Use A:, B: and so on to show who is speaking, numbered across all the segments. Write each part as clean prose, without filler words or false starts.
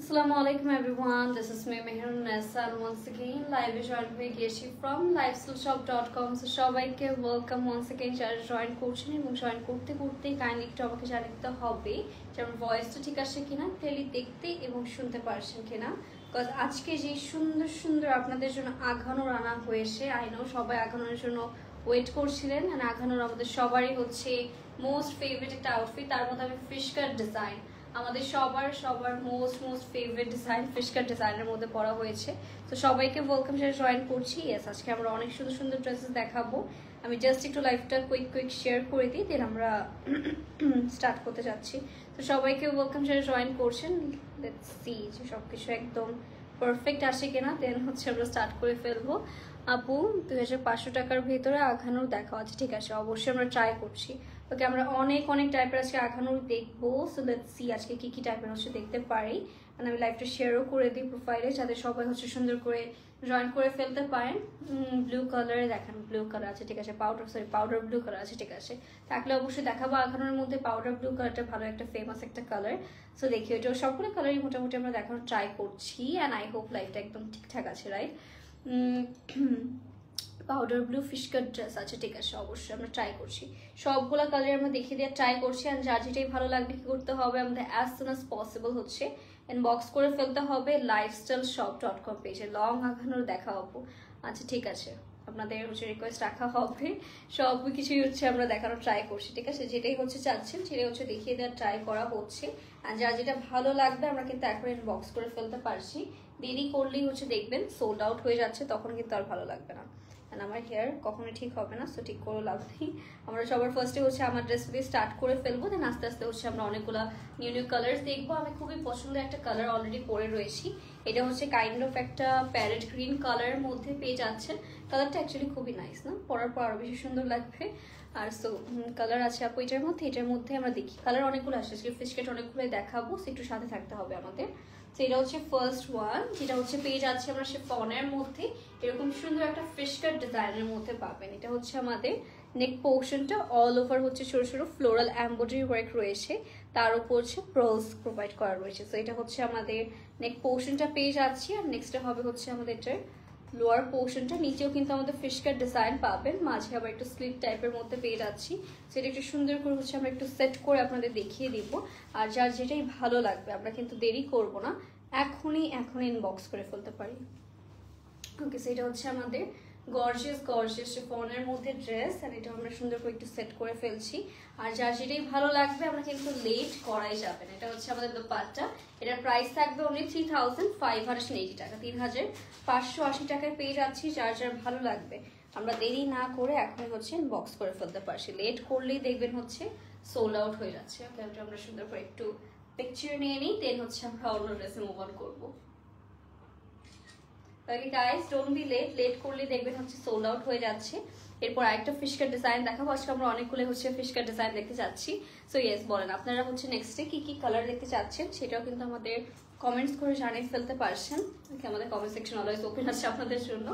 A: Assalamualaikum everyone, this is me Mehrun Nessa and once again live join হয়ে গিয়েছি from lifestyleshop.com. So সবাইকে welcome once again যারা join করছেন এবং join করতে করতে কাইন্ডলি একটু আমাকে জানাতে হবে যে আমার ভয়েসটা ঠিক আছে কিনা, ক্লিয়ারলি দেখতে এবং শুনতে পারছেন কিনা। বিকজ আজকে যে সুন্দর সুন্দর আপনাদের জন্য আঘানোর আনা হয়েছে, আই নো সবাই আঘানোর জন্য ওয়েট করছিলেন। আর আঘানোর আমাদের সবারই হচ্ছে মোস্ট ফেভারিট একটা আউটফিট, তার মধ্যে আমি ফিশ কাট ডিজাইন আমাদের সবার মোস্ট ফেভারিট ডিজাইন ফিশ কাট ডিজাইনের মধ্যে পড়া হয়েছে। তো সবাইকে ওয়েলকাম সাথে জয়েন করছি। ইয়েস, আজকে আমরা অনেক সুন্দর সুন্দর ড্রেসেস দেখাবো। আমি জাস্ট একটু লাইভটা কুইক শেয়ার করে দিই, দেন আমরা স্টার্ট করতে যাচ্ছি। তো সবাইকে ওয়েলকাম সাথে জয়েন করছেন। লেটস সি যে সব কিছু একদম পারফেক্ট আসে কিনা, দেন হচ্ছে আমরা স্টার্ট করে ফেলবো। আপু 2500 টাকার ভেতরে আঘানোর দেখা আছে, ঠিক আছে, অবশ্যই আমরা ট্রাই করছি। ওকে, আমরা অনেক টাইপের আজকে আঘানোর দেখবো। সো লেটস সি আজকে কি টাইপের হচ্ছে দেখতে পারি। মানে আমি লাইভটা শেয়ারও করে দিই প্রোফাইলে, যাতে সবাই হচ্ছে সুন্দর করে জয়েন করে ফেলতে পারেন। ব্লু কালারে দেখান, ব্লু কালার আছে, ঠিক আছে, পাউডার ব্লু কালার আছে, ঠিক আছে, থাকলে অবশ্যই দেখাবো। আঘানোর মধ্যে পাউডার ব্লু কালারটা ভালো একটা ফেমাস একটা কালার। সো দেখি ওইটা সবগুলো কালারই মোটামুটি আমরা দেখানোর ট্রাই করছি। অ্যান্ড আই হোপ লাইভটা একদম ঠিকঠাক আছে, রাইট? পাউডার ব্লু ফিশ কাট ড্রেস আছে, ঠিক আছে, অবশ্যই আমরা ট্রাই করছি। সবগুলো কালার আমরা দেখিয়ে দিয়ে ট্রাই করছি। আর যার যেটাই ভালো লাগবে কি করতে হবে, আমাদের অ্যাজ সুন অ্যাজ পসিবল হচ্ছে ইনবক্স করে ফেলতে হবে lifestyleshop.com পেজে। লং আঘানোর দেখা হবো, আচ্ছা ঠিক আছে, আপনাদের হচ্ছে রিকোয়েস্ট রাখা হবে। সব কিছুই হচ্ছে আমরা দেখানোর ট্রাই করছি, ঠিক আছে, যেটাই হচ্ছে চাচ্ছেন সেটাই হচ্ছে দেখিয়ে দেওয়ার ট্রাই করা হচ্ছে। আর যার যেটা ভালো লাগবে আমরা কিন্তু এখন ইনবক্স করে ফেলতে পারছি। দেরি করলেই হচ্ছে দেখবেন সোল্ড আউট হয়ে যাচ্ছে, তখন কিন্তু আর ভালো লাগবে না। আমার হেয়ার কখনো ঠিক হবে না, সো ঠিক করে লাভ নেই। আমরা সবার ফার্স্টে হচ্ছে আমার ড্রেস দিয়ে স্টার্ট করে ফেলবো, দেন আস্তে আস্তে হচ্ছে আমরা অনেকগুলো নিউ কালার্স দেখবো। আমি খুবই পছন্দের একটা কালার অলরেডি পরে রয়েছি। এটা হচ্ছে কাইন্ড অফ একটা প্যারেট গ্রিন কালারের মধ্যে পেয়ে যাচ্ছেন। কালারটা অ্যাকচুয়ালি খুবই নাইস, না? পরার পর আরো বেশি সুন্দর লাগবে। আর সো কালার আছে আপু এটার মধ্যে আমরা দেখি কালার অনেকগুলো আসছে, ফিশ কাট অনেকগুলোই দেখাবো, একটু সাথে থাকতে হবে আমাদের। তো এটা হচ্ছে ফার্স্ট ওয়ান, যেটা হচ্ছে পেয়ে যাচ্ছে আমরা শিফনের মধ্যে এরকম সুন্দর একটা ফিশ কাট ডিজাইনের মধ্যে পাবেন। এটা হচ্ছে আমাদের নেক পোর্শনটা অল ওভার হচ্ছে ছোট ছোট ফ্লোরাল এমব্রয়ডারি ওয়ার্ক রয়েছে, তার উপর হচ্ছে পার্লস প্রোভাইড করা রয়েছে। তো এটা হচ্ছে আমাদের নেক পোর্শনটা পেয়ে যাচ্ছি। আর নেক্সটে হবে হচ্ছে আমাদের এটার লোয়ার পোর্শনটা, নিচেও কিন্তু আমাদের ফিশ কাট ডিজাইন পাবেন, মাঝে আবার একটু স্লিট টাইপের মধ্যে পেয়ে যাচ্ছি। সেটা একটু সুন্দর করে হচ্ছে আমরা একটু সেট করে আপনাদের দেখিয়ে দিব। আর যার যেটাই ভালো লাগবে আমরা কিন্তু দেরি করব না, এখনই ইনবক্স করে ফেলতে পারি। ওকে, সেটা হচ্ছে আমাদের গর্জিয়াস শিফনের মধ্যে ড্রেস। আর এটা আমরা সুন্দর করে একটু সেট করে ফেলছি। আর যার যেটাই ভালো লাগবে আমরা কিন্তু লেট করাই যাবে না। এটা হচ্ছে আমাদের দোপাট্টা, এটার প্রাইস থাকবে অনলি 3580 টাকা, 3580 টাকায় পেয়ে যাচ্ছি। যার ভালো লাগবে আমরা দেরি না করে এখনই হচ্ছে বক্স করে ফেলতে পারছি। লেট করলেই দেখবেন হচ্ছে সোল্ড আউট হয়ে যাচ্ছে। ওকে, আমরা সুন্দর করে একটু পিকচার নিয়ে নিই, দেন হচ্ছে আমরা অন্য ড্রেসে মুভ অন করবো। Okay guys, don't be late করলে দেখবেন হচ্ছে সোল্ড আউট হয়ে যাচ্ছে। এরপর আরেকটা ফিশ কাট ডিজাইন দেখাবো। আজকে আমরা অনেকগুলো হচ্ছে ফিশ কাট ডিজাইন দেখতে যাচ্ছি। সো ইয়েস, বলেন আপনারা হচ্ছে নেক্সটে কি কালার দেখতে চাচ্ছেন, সেটাও কিন্তু আমাদের কমেন্টস করে জানিয়ে ফেলতে পারছেন। ওকে, আমাদের কমেন্ট সেকশন অলওয়েজ ওপেন আছে আপনাদের জন্য।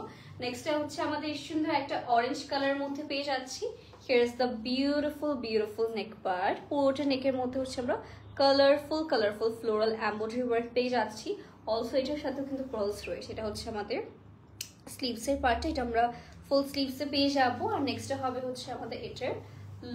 A: নেক্সটে হচ্ছে আমাদের সুন্দর একটা অরেঞ্জ কালারের মধ্যে পেয়ে যাচ্ছি। Here is the beautiful neck part. পুরোটা নেকের মধ্যে হচ্ছে আমরা কালারফুল ফ্লোরাল এমব্রয়ডারি ওয়ার্ক পেয়ে যাচ্ছি। অলসো এটার সাথেও কিন্তু পার্লস রয়েছে। এটা হচ্ছে আমাদের স্লিভসের পার্টটা, এটা আমরা ফুল স্লিভসে পেয়ে যাবো। আর নেক্সটে হবে হচ্ছে আমাদের এটার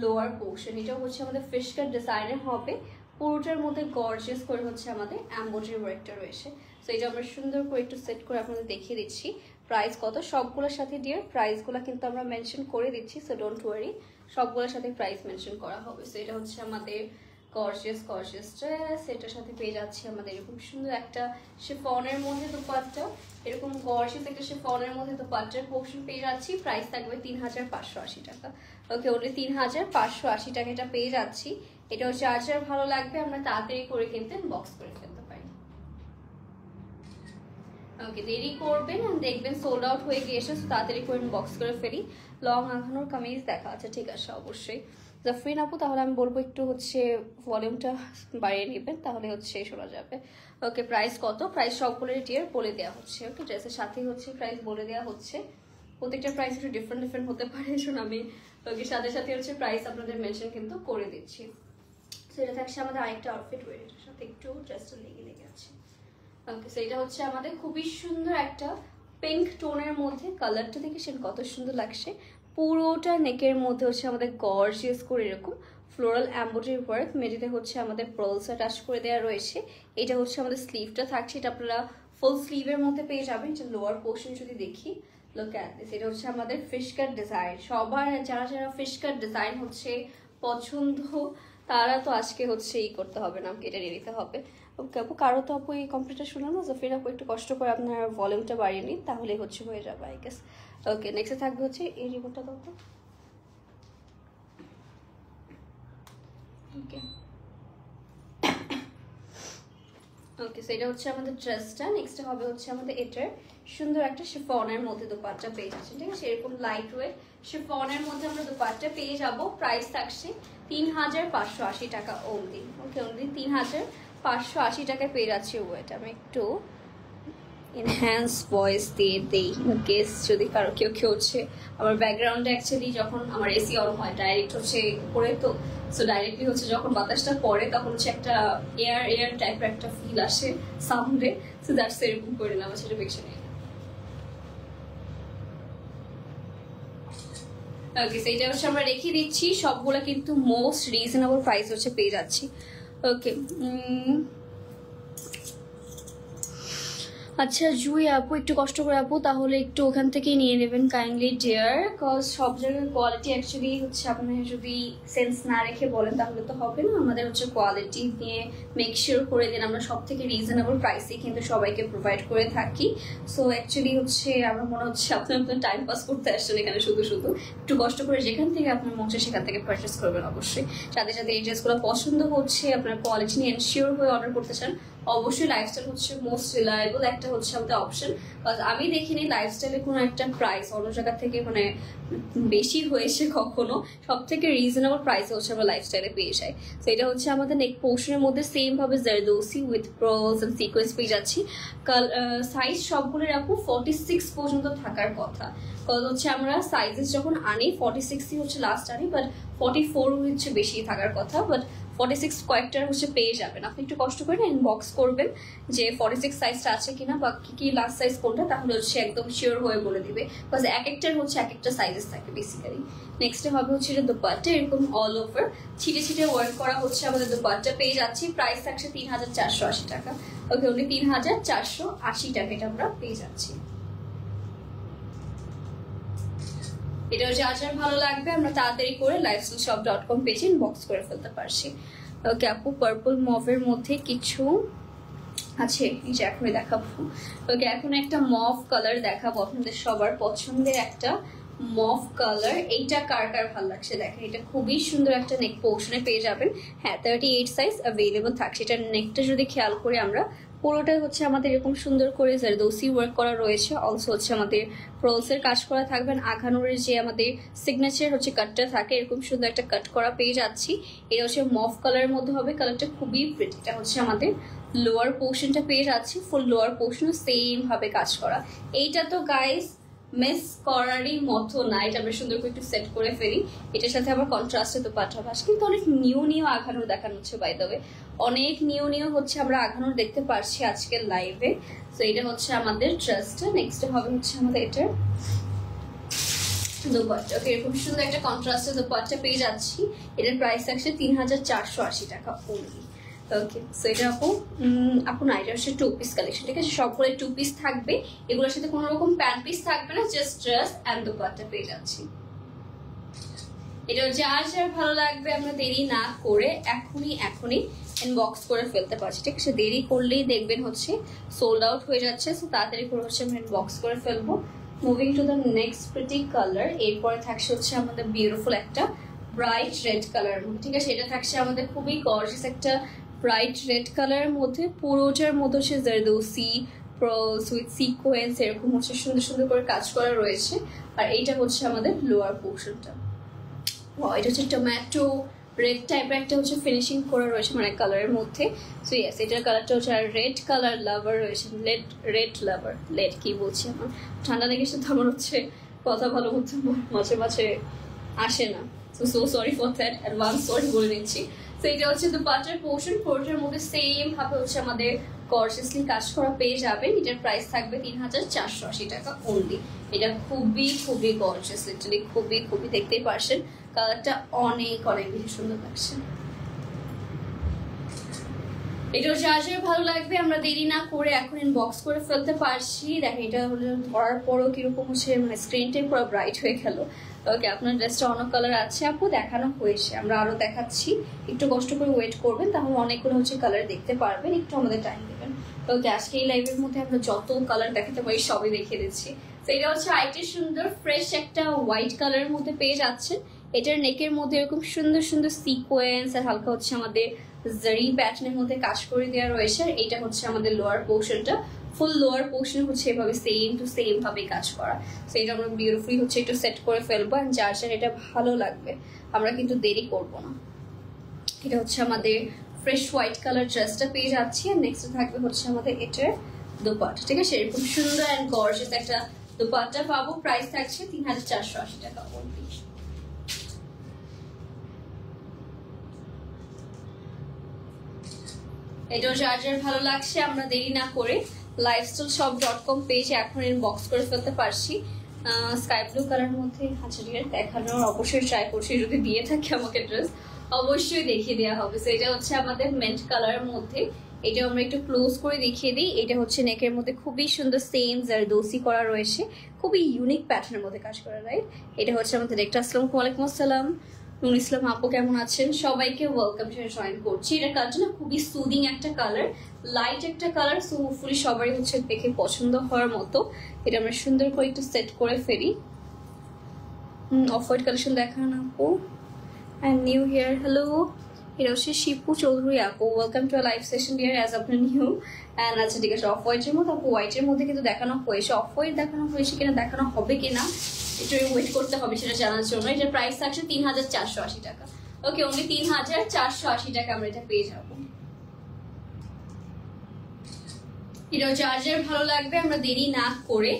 A: লোয়ার পোর্শন, এটাও হচ্ছে আমাদের ফিশ কাট ডিজাইনের হবে। পুরোটার মধ্যে গর্জিয়াস করে হচ্ছে আমাদের এমব্রয়ডারি ওয়ার্কটা রয়েছে। সো এটা আমরা সুন্দর করে একটু সেট করে আপনাদের দেখিয়ে দিচ্ছি। প্রাইস কত সবগুলোর সাথে ডিয়ার, প্রাইসগুলো কিন্তু আমরা মেনশন করে দিচ্ছি, সো ডোন্ট ওয়ারি, সবগুলোর সাথে প্রাইস মেনশন করা হবে। সো এটা হচ্ছে আমাদের গর্জিয়াস ড্রেস। এটার সাথে পেয়ে যাচ্ছি আমাদের এরকম সুন্দর একটা শিফনের মধ্যে দোপাট্টা, এরকম গর্জিয়াস একটা শিফনের মধ্যে দোপাট্টার পোর্শন পেয়ে যাচ্ছি। প্রাইস থাকবে 3580 টাকা। ওকে, ওনলি 3580 টাকা এটা পেয়ে যাচ্ছি। এটা হচ্ছে যার ভালো লাগবে আমরা তাড়াতাড়ি করে কিন্তু বক্স করে ফেলতে পারি। ওকে, দেরি করবেন আর দেখবেন সোল্ড আউট হয়ে গিয়েছে, তাড়াতাড়ি করে বক্স করে ফেলি। লং আঘানোর কামিজ দেখা আছে, ঠিক আছে, অবশ্যই জাফরিন আপু, তাহলে আমি বলবো একটু হচ্ছে ভলিউমটা বাড়িয়ে নেবেন, তাহলে হচ্ছে শোনা যাবে। ওকে, প্রাইস কত, প্রাইস সবগুলোর টিয়ার বলে দেওয়া হচ্ছে। ওকে, ড্রেসের সাথেই হচ্ছে প্রাইস বলে দেওয়া হচ্ছে। প্রত্যেকটা প্রাইস একটু ডিফারেন্ট হতে পারে, শোনা আমি ওকে সাথে হচ্ছে প্রাইস আপনাদের মেনশন কিন্তু করে দিচ্ছি। সো এটা থাকছে আমাদের আরেকটা আউটফিট ওয়ার, এটার সাথে একটু ড্রেসটা লেগে আছে। ওকে, সো এটা হচ্ছে আমাদের খুবই সুন্দর একটা পিঙ্ক টোনের মধ্যে, কালারটা দেখে সেটা কত সুন্দর লাগছে। পুরোটা নেকের মধ্যে হচ্ছে আমাদের গর্জিয়াস করে এরকম ফ্লোরাল এমব্রয়ডারি ওয়ার্ক, মেঝেতে হচ্ছে আমাদের পার্লস অ্যাটাচ করে দেওয়া রয়েছে। এটা হচ্ছে আমাদের স্লিভটা থাকছে, এটা আপনারা ফুল স্লিভের মধ্যে পেয়ে যাবেন। যে লোয়ার পোর্শন যদি দেখি, লুক অ্যাট দিস, এটা হচ্ছে আমাদের ফিশ কাট ডিজাইন। সবার যারা যারা ফিশ কাট ডিজাইন হচ্ছে পছন্দ, তারা তো আজকে হচ্ছে করতে হবে না, কেটে নিয়ে নিতে হবে। ওকে আপু, কারো তো আপু এই কমপ্লিটটা শুনলাম না, ফির আপু একটু কষ্ট করে আপনার ভলিউমটা বাড়িয়ে নিন, তাহলে হচ্ছে হয়ে যাবে আই গেস। ওকে, নেক্সটে থাকবে হচ্ছে এই রিপোর্টটা দাও তো। ওকে ওকে, সো এটা হচ্ছে আমাদের ড্রেসটা। নেক্সট হবে হচ্ছে আমাদের এটার সুন্দর একটা শিফনের মধ্যে দোপাট্টা পেয়ে যাচ্ছে, ঠিক আছে? এরকম লাইট ওয়েট শিফনের মধ্যে আমরা দোপাট্টা পেয়ে যাব। প্রাইস থাকছে 3580 টাকা অনলি। ওকে, অনলি 3580 টাকায় পেয়ে যাচ্ছি ওয়েট। আমি একটু এনহ্যান্স ভয়েস দিয়ে দেই, গেস যদি কারো কেউ কেউ হচ্ছে আমার ব্যাকগ্রাউন্ডে অ্যাকচুয়ালি যখন আমার এসি অন হয় ডাইরেক্ট হচ্ছে উপরে, তো সো ডাইরেক্টলি হচ্ছে যখন বাতাসটা পড়ে তখন হচ্ছে একটা এয়ার টাইপের একটা ফিল আসে সাউন্ডে, সো দ্যাটস এরকম করে নিলাম, সেটা পিছনে। ওকে, সো এটা হচ্ছে আমরা রেখে দিচ্ছি সবগুলো, কিন্তু মোস্ট রিজনেবল প্রাইস হচ্ছে পেয়ে যাচ্ছি। ওকে, আচ্ছা জুই আপু, একটু কষ্ট করে আপু তাহলে একটু ওখান থেকেই নিয়ে নেবেন কাইন্ডলি ডিয়ার, কজ সব জায়গায় কোয়ালিটি অ্যাকচুয়ালি হচ্ছে আপনি যদি সেন্স না রেখে বলেন তাহলে তো হবে না। আমাদের হচ্ছে কোয়ালিটি নিয়ে মেক শিওর করে দিন, আমরা সব থেকে রিজনেবল প্রাইসে কিন্তু সবাইকে প্রোভাইড করে থাকি। সো অ্যাকচুয়ালি হচ্ছে আমার মনে হচ্ছে আপনার টাইম পাস করতে আসছেন এখানে, শুধু শুধু একটু কষ্ট করে যেখান থেকে আপনার মন চায় সেখান থেকে পারচেস করবেন অবশ্যই। সাথে সাথে এই ড্রেসগুলো পছন্দ হচ্ছে, আপনার কোয়ালিটি নিয়ে এনশিওর হয়ে অর্ডার করতে চান, অবশ্যই লাইফস্টাইল হচ্ছে মোস্ট রিলায়েবল একটা হচ্ছে আমাদের অপশন। কারণ আমি দেখিনি লাইফস্টাইলে কোনো একটা প্রাইস অন্য জায়গা থেকে মানে বেশি হয়েছে কখনো, সব থেকে রিজনেবল প্রাইসে হচ্ছে আমরা লাইফস্টাইলে পেয়ে যাই। তো এটা হচ্ছে আমাদের নেক পোর্শনের মধ্যে সেম ভাবে zardozi with pearls and sequins পেয়ে যাচ্ছি। সাইজ সবগুলো রাখবো 46 পর্যন্ত থাকার কথা, কারণ হচ্ছে আমরা সাইজেস যখন আনি 46ই হচ্ছে লাস্ট আনি, বাট 44 হচ্ছে বেশি থাকার কথা, বাট 46 কয়েকটার হচ্ছে পেয়ে যাবেন। আপনি একটু কষ্ট করে ইনবক্স করবেন যে 46 সাইজটা আছে কিনা বা কি লাস্ট সাইজ কোনটা, তাহলে হচ্ছে একদম শিওর হয়ে বলে দিবে, বিকজ এক একটার হচ্ছে এক একটা সাইজেস থাকে বেসিক্যালি। নেক্সট হবে হচ্ছে এটা দোপাট্টা, এরকম অল ওভার ছিটে ছিটে ওয়ার্ক করা হচ্ছে আমাদের দোপাট্টা পেয়ে যাচ্ছি। প্রাইস থাকছে 3480 টাকা। ওকে, উনি 3480 টাকা এটা আমরা পেয়ে যাচ্ছি। এটা হচ্ছে আচার ভালো লাগবে, আমরা তাড়াতাড়ি করে lifestyleshop.com পেজে ইনবক্স করে ফেলতে পারছি। ওকে আপু, পার্পল মভের মধ্যে কিছু আছে, এই যে এখনই দেখাবো। ওকে, এখন একটা মভ কালার দেখাবো, আপনাদের সবার পছন্দের একটা মভ কালার। এইটা কার কার ভালো লাগছে দেখেন, এটা খুবই সুন্দর একটা নেক পোর্শনে পেয়ে যাবেন। হ্যাঁ, 38 সাইজ অ্যাভেলেবল থাকছে। এটার নেকটা যদি খেয়াল করি আমরা, পুরোটাই হচ্ছে আমাদের এরকম সুন্দর করে জারদোসি ওয়ার্ক করা রয়েছে। অলসো হচ্ছে আমাদের প্রলসের কাজ করা থাকবেন, আখানোরের যে আমাদের সিগনেচার হচ্ছে কাটটা থাকে, এরকম সুন্দর একটা কাট করা পেয়ে যাচ্ছি। এটা হচ্ছে মভ কালারের মধ্যে হবে, কালারটা খুবই প্রিটি। এটা হচ্ছে আমাদের লোয়ার পোর্শনটা পেয়ে যাচ্ছি, ফুল লোয়ার পোর্শনও সেম ভাবে কাজ করা। এইটা তো গাইস মিস করারই মতো না, এটা আমরা সুন্দর করে একটু সেট করে ফেলি। এটার সাথে আবার কন্ট্রাস্টে তো পাঠাবাস, কিন্তু অনেক নিউ আঘানোর দেখানো হচ্ছে বাই দ্য ওয়ে, অনেক নিউ হচ্ছে আমরা আঘানোর দেখতে পারছি আজকের লাইভে। তো এটা হচ্ছে আমাদের ড্রেসটা। নেক্সট হবে হচ্ছে আমাদের এটার দোপাট্টা। ওকে, এরকম সুন্দর একটা কন্ট্রাস্টে দোপাট্টা পেয়ে যাচ্ছি। এটার প্রাইস থাকছে 3480 টাকা অনলি। ওকে, সো এটা আপু না, এটা হচ্ছে 2 পিস কালেকশন, ঠিক আছে? সবগুলো 2 পিস থাকবে, এগুলোর সাথে কোনো রকম প্যান্ট পিস থাকবে না, জাস্ট ড্রেস এন্ড দোপাট্টা পেয়ে যাচ্ছি। এটা যার ভালো লাগবে আমরা দেরি না করে এখনই ইনবক্স করে ফেলতে পারছি, ঠিক আছে? দেরি করলেই দেখবেন হচ্ছে সোল্ড আউট হয়ে যাচ্ছে, সো তাড়াতাড়ি করে হচ্ছে আমরা ইনবক্স করে ফেলবো। Moving to the next pretty colour, এরপরে থাকছে হচ্ছে আমাদের বিউটিফুল একটা ব্রাইট রেড কালার, ঠিক আছে? এটা থাকছে আমাদের খুবই গর্জিয়াস একটা ব্রাইট রেড কালারের মধ্যে, পুরোটার মধ্যে হচ্ছে জারদোসি পার্লস উইথ সিকোয়েন্স এরকম হচ্ছে সুন্দর সুন্দর করে কাজ করা রয়েছে। আর এইটা হচ্ছে আমাদের লোয়ার পোর্শনটা। এটা হচ্ছে টমেটো রেড টাইপের একটা হচ্ছে ফিনিশিং করা রয়েছে মানে কালারের মধ্যে। সো ইয়েস, এটার কালারটা হচ্ছে আর রেড কালার লাভার রয়েছে, রেড লাভার, লেড কি বলছি আমার ঠান্ডা লেগেছে তো, আমার হচ্ছে কথা ভালো মতো মাঝে মাঝে আসে না, so sorry for that, advance sorry বলে নিচ্ছি। তো এটা হচ্ছে দোপাট্টার পোর্শন, পোর্শনের মধ্যে সেম ভাবে হচ্ছে আমাদের গর্জিয়াসলি কাজ করা পেয়ে যাবেন। এটার প্রাইস থাকবে 3480 টাকা অনলি। এটা খুবই খুবই গর্জিয়াস, লিটারালি খুবই খুবই, দেখতেই পারছেন কালারটা অনেক অনেক বেশি সুন্দর লাগছে। এটাও যার যার ভালো লাগবে আমরা দেরি না করে এখন ইনবক্স করে ফেলতে পারছি। দেখেন এটা হলো ধরার পরও কিরকম হচ্ছে, মানে স্ক্রিনটাই পুরো ব্রাইট হয়ে গেল। ওকে, আপনার ড্রেসটা অন্য কালার আছে আপু, দেখানো হয়েছে, আমরা আরো দেখাচ্ছি, একটু কষ্ট করে ওয়েট করবেন, তাহলে অনেকগুলো হচ্ছে কালার দেখতে পারবেন, একটু আমাদের টাইম দেবেন। ওকে, আজকে এই লাইভের মধ্যে আমরা যত কালার দেখাতে পারি সবই দেখিয়ে দিচ্ছি। তো এটা হচ্ছে আইটি সুন্দর ফ্রেশ একটা হোয়াইট কালারের মধ্যে পেয়ে যাচ্ছেন। এটার নেকের মধ্যে এরকম সুন্দর সুন্দর সিকোয়েন্স আর হালকা হচ্ছে আমাদের জারি প্যাটার্নের মধ্যে কাজ করে দেওয়া রয়েছে। আর এটা হচ্ছে আমাদের লোয়ার পোর্শনটা, ফুল লোয়ার পোর্শন হচ্ছে এভাবে সেম টু সেম ভাবে কাজ করা। তো এটা আমরা বিউটিফুলি হচ্ছে একটু সেট করে ফেলবো, আর যার যার এটা ভালো লাগবে আমরা কিন্তু দেরি করব না। এটা হচ্ছে আমাদের ফ্রেশ হোয়াইট কালার ড্রেসটা পেয়ে যাচ্ছি। আর নেক্সট থাকবে হচ্ছে আমাদের এটার দোপাট্টা, ঠিক আছে, এরকম সুন্দর অ্যান্ড গর্জিয়াস একটা দোপাট্টা পাবো। প্রাইস থাকছে 3480 টাকা অনলি। এটাও যার যার ভালো লাগছে আমরা দেরি না করে lifestyleshop.com পেজে এখন ইনবক্স করে ফেলতে পারছি। স্কাই ব্লু কালার মধ্যে হাজারিয়ার দেখানোর অবশ্যই ট্রাই করছি, যদি দিয়ে থাকে আমাকে ড্রেস অবশ্যই দেখিয়ে দেওয়া হবে। তো এটা হচ্ছে আমাদের মেন্ট কালারের মধ্যে, এটা আমরা একটু ক্লোজ করে দেখিয়ে দিই। এটা হচ্ছে নেকের মধ্যে খুবই সুন্দর সেম জারদোসি করা রয়েছে, খুবই ইউনিক প্যাটার্নের মধ্যে কাজ করা, রাইট। এটা হচ্ছে আমাদের একটা। আসসালামু আলাইকুম। আসসালাম নুন ইসলাম আপু, কেমন আছেন? সবাইকে ওয়েলকাম জয়েন করছি। এটা কালারটা না খুবই সুদিং একটা কালার, লাইট একটা কালার, সো হোপফুলি সবারই হচ্ছে দেখে পছন্দ হওয়ার মতো। এটা আমরা সুন্দর করে একটু সেট করে ফেলি। অফ হোয়াইট কালেকশন দেখান আপু। অ্যান্ড নিউ হিয়ার, হ্যালো, এটা হচ্ছে শিপু চৌধুরী আপু, welcome to live session dear, as আপনার নিউ। অ্যান্ড আচ্ছা ঠিক আছে, অফ হোয়াইটের মধ্যে আপু, হোয়াইটের মধ্যে কিন্তু দেখানো হয়েছে, অফ হোয়াইট দেখানো হয়েছে কিনা, দেখানো হবে কিনা একটু ওয়েট করতে হবে সেটা জানার জন্য। এটার প্রাইস থাকছে 3480 টাকা। ওকে, অনলি 3480 টাকা আমরা এটা পেয়ে যাবো। এটা যার যার ভালো লাগবে আমরা দেরি না করে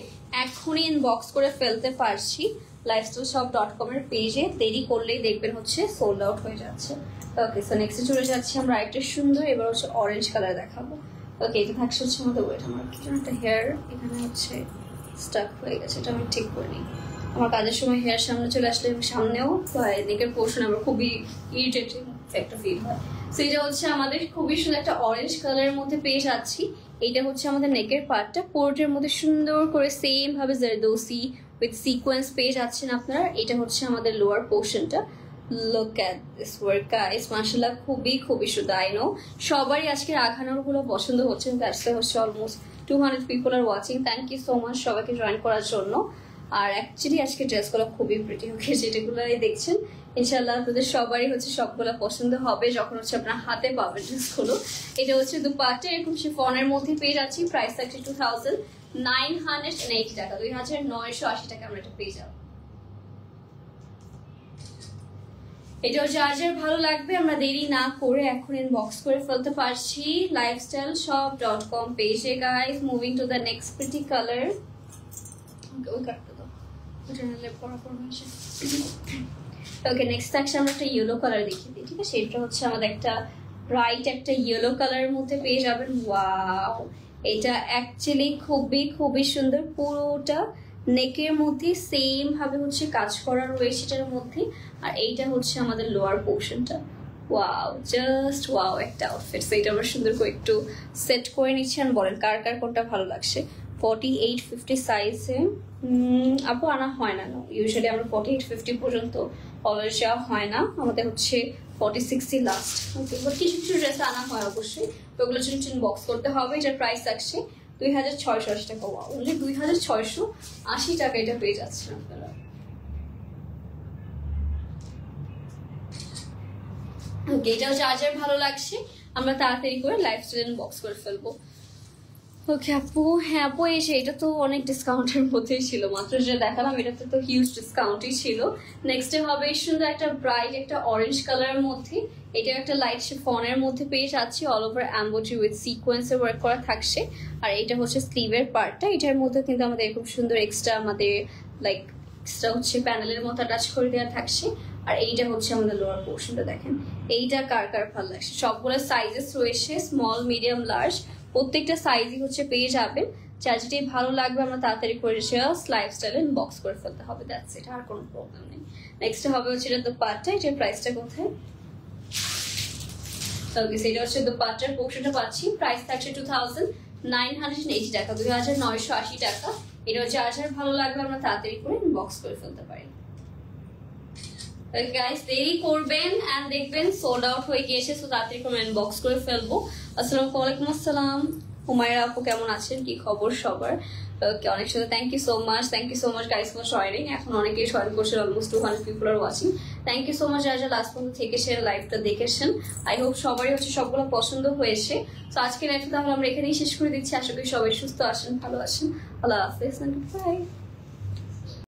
A: এখনই ইনবক্স করে ফেলতে পারছি lifestyleshop.com এর পেজে। দেরি করলেই দেখবেন হচ্ছে সোল্ড আউট হয়ে যাচ্ছে। ওকে, সো নেক্সটে চলে যাচ্ছি আমরা আরেকটা সুন্দর, এবার হচ্ছে অরেঞ্জ কালার দেখাবো। ওকে, এটা থাকছে হচ্ছে আমাদের ওয়েট, আমার কি একটা হেয়ার এখানে হচ্ছে স্টাক হয়ে গেছে, এটা আমি ঠিক করে নিই। আমার কাজের সময় হেয়ার সামনে চলে আসলে সামনেও নেকের পোর্শন আমার খুবই ইরিটেটিং একটা ফিল হয়। সো এটা হচ্ছে আমাদের খুবই সুন্দর একটা অরেঞ্জ কালারের মধ্যে পেয়ে যাচ্ছি। এটা হচ্ছে আমাদের নেকের পার্টটা, পোর্টের মধ্যে সুন্দর করে সেম ভাবে জারদোসি উইথ সিকোয়েন্স পেয়ে যাচ্ছেন আপনারা। এটা হচ্ছে আমাদের লোয়ার পোর্শনটা। Look at this work guys, মাশাআল্লাহ খুবই খুবই সুন্দর। আই নো সবারই আজকের আঘানোর গুলো পছন্দ হচ্ছে, দ্যাটস হচ্ছে almost 200 people are watching. Thank you so much সবাইকে জয়েন করার জন্য। আর অ্যাকচুয়ালি আজকে ড্রেসগুলো খুবই প্রিটি, ওকে, যেটাগুলোই দেখছেন ইনশাল্লাহ আপনাদের সবারই হচ্ছে সবগুলো পছন্দ হবে যখন হচ্ছে আপনার হাতে পাবেন ড্রেসগুলো। এটা হচ্ছে দুপাট্টা, এরকম শিফনের মধ্যে পেয়ে যাচ্ছি। প্রাইস থাকছে 2980 টাকা, 2980 টাকা আমরা এটা পেয়ে যাবো। এটাও যার যার ভালো লাগবে আমরা দেরি না করে এখন ইনবক্স করে ফেলতে পারছি lifestyleshop.com পেজে guys. Moving to the next pretty colour. Okay, next থাকছে আমরা একটা ইয়েলো কালার দেখিয়ে দিই, ঠিক আছে। এটা হচ্ছে আমাদের একটা ব্রাইট একটা ইয়েলো কালারের মধ্যে পেয়ে যাবেন। ওয়াও, এটা অ্যাকচুয়ালি খুবই খুবই সুন্দর, পুরোটা নেকের মধ্যে সেম ভাবে হচ্ছে কাজ করা রয়েছে এটার মধ্যে। আর এইটা হচ্ছে আমাদের লোয়ার পোর্শনটা। ওয়াও, জাস্ট ওয়াও একটা আউটফিট। এটা আমরা সুন্দর করে একটু সেট করে নিচ্ছি। আর বলেন কার কার কোনটা ভালো লাগছে। 48-50 সাইজে আপু আনা হয় না, ইউজুয়ালি আমরা 48-50 পর্যন্ত অলওয়েজ যাওয়া হয় না, আমাদের হচ্ছে 40-60 লাস্ট। ওকে, বাট কিছু কিছু ড্রেস আনা হয় অবশ্যই, তো ওগুলো চিন বক্স করতে হবে। এটার প্রাইস আছে 2680 টাকা। ওয়াও, অনলি 2680 টাকা এটা পেয়ে যাচ্ছেন আপনারা। ওকে, এটাও যার যার ভালো লাগছে আমরা তাড়াতাড়ি করে লাইফস্টাইল বক্স করে ফেলবো। ওকে আপু, হ্যাঁ আপু এসে এটা তো অনেক ডিসকাউন্টের মধ্যেই ছিল, মাত্র যেটা দেখালাম এটাতে তো হিউজ ডিসকাউন্টই ছিল। নেক্সটে হবে সুন্দর একটা ব্রাইট একটা অরেঞ্জ কালারের মধ্যে, এটা একটা লাইট শিফনের মধ্যে পেয়ে যাচ্ছি, অল ওভার এমব্রয়ডারি উইথ সিকোয়েন্সের ওয়ার্ক করা থাকছে। আর এটা হচ্ছে স্লিভের পার্টটা, এটার মধ্যে কিন্তু আমাদের এরকম সুন্দর এক্সট্রা আমাদের লাইক এক্সট্রা হচ্ছে প্যানেলের মতো টাচ করে দেওয়া থাকছে। আর এইটা হচ্ছে আমাদের লোয়ার পোর্শনটা, দেখেন এইটা কার কার ভালো লাগছে। সবগুলো সাইজেস রয়েছে, স্মল, মিডিয়াম, লার্জ, প্রত্যেকটা সাইজই হচ্ছে পেয়ে যাবেন। যার যেটাই ভালো লাগবে আমরা তাড়াতাড়ি করে জাস্ট লাইফস্টাইল ইনবক্স করে ফেলতে হবে, দ্যাটস ইট, আর কোনো প্রবলেম নেই। নেক্সট হবে হচ্ছে এটা দোপাট্টা, এটার প্রাইসটা কোথায়? ওকে, সেটা হচ্ছে দোপাট্টার পোর্শনটা পাচ্ছি, প্রাইস থাকছে 2980 টাকা, 2980 টাকা। এটা হচ্ছে যার ভালো লাগবে আমরা তাড়াতাড়ি করে ইনবক্স করে ফেলতে পারি। গাইস দেরি করবেন এন্ড দেখবেন সোল্ড আউট হয়ে গিয়েছে, সো তাড়াতাড়ি করে ইনবক্স করে ফেলবো। আসসালামু আলাইকুম। আসসালাম হুমায়রা আপু, কেমন আছেন, কি খবর সবার? ওকে, অনেক সুন্দর, thank you so much guys for joining. এখন অনেকেই জয়েন করছেন, almost 200 people are watching. Thank you so much যারা লাস্ট পর্যন্ত থেকে সে লাইভটা দেখেছেন। আই হোপ সবারই হচ্ছে সবগুলো পছন্দ হয়েছে। তো আজকে লাইভটা তাহলে আমরা এখানেই শেষ করে দিচ্ছি। আশা করি সবাই সুস্থ আছেন, ভালো আছেন। আল্লাহ হাফেজ, বাই।